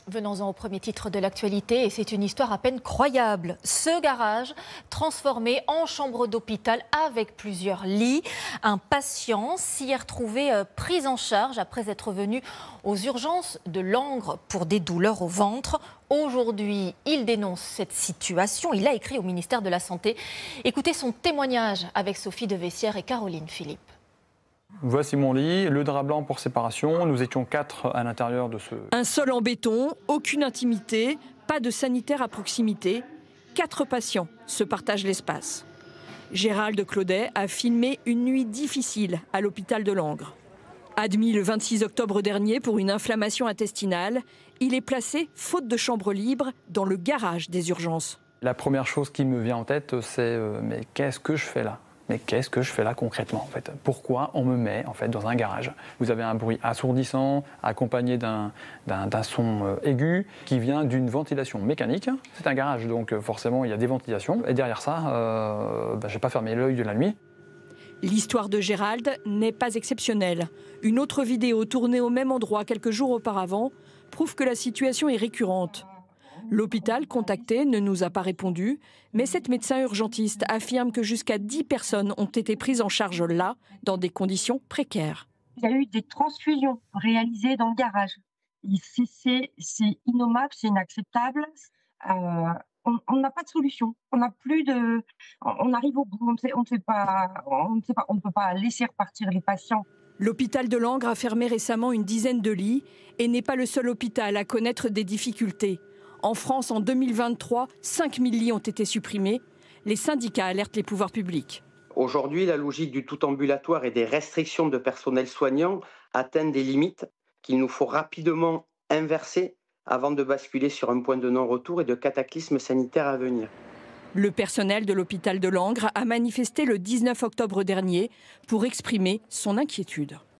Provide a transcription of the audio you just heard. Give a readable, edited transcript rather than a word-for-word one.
Venons-en au premier titre de l'actualité et c'est une histoire à peine croyable. Ce garage transformé en chambre d'hôpital avec plusieurs lits. Un patient s'y est retrouvé pris en charge après être venu aux urgences de Langres pour des douleurs au ventre. Aujourd'hui, il dénonce cette situation. Il a écrit au ministère de la Santé. Écoutez son témoignage avec Sophie Devessière et Caroline Philippe. Voici mon lit, le drap blanc pour séparation. Nous étions 4 à l'intérieur de ce... Un sol en béton, aucune intimité, pas de sanitaire à proximité. 4 patients se partagent l'espace. Gérald Claudet a filmé une nuit difficile à l'hôpital de Langres. Admis le 26 octobre dernier pour une inflammation intestinale, il est placé, faute de chambre libre, dans le garage des urgences. La première chose qui me vient en tête, c'est mais qu'est-ce que je fais là ? Mais qu'est-ce que je fais là concrètement en fait ? Pourquoi on me met en fait dans un garage ? Vous avez un bruit assourdissant accompagné d'un son aigu qui vient d'une ventilation mécanique. C'est un garage donc forcément il y a des ventilations et derrière ça, je n'ai pas fermé l'œil de la nuit. L'histoire de Gérald n'est pas exceptionnelle. Une autre vidéo tournée au même endroit quelques jours auparavant prouve que la situation est récurrente. L'hôpital contacté ne nous a pas répondu, mais cette médecin urgentiste affirme que jusqu'à 10 personnes ont été prises en charge là, dans des conditions précaires. Il y a eu des transfusions réalisées dans le garage. C'est innommable, c'est inacceptable. On n'a pas de solution. On arrive au bout. On ne peut pas laisser repartir les patients. L'hôpital de Langres a fermé récemment une dizaine de lits et n'est pas le seul hôpital à connaître des difficultés. En France, en 2023, 5000 lits ont été supprimés. Les syndicats alertent les pouvoirs publics. Aujourd'hui, la logique du tout ambulatoire et des restrictions de personnel soignant atteignent des limites qu'il nous faut rapidement inverser avant de basculer sur un point de non-retour et de cataclysme sanitaire à venir. Le personnel de l'hôpital de Langres a manifesté le 19 octobre dernier pour exprimer son inquiétude.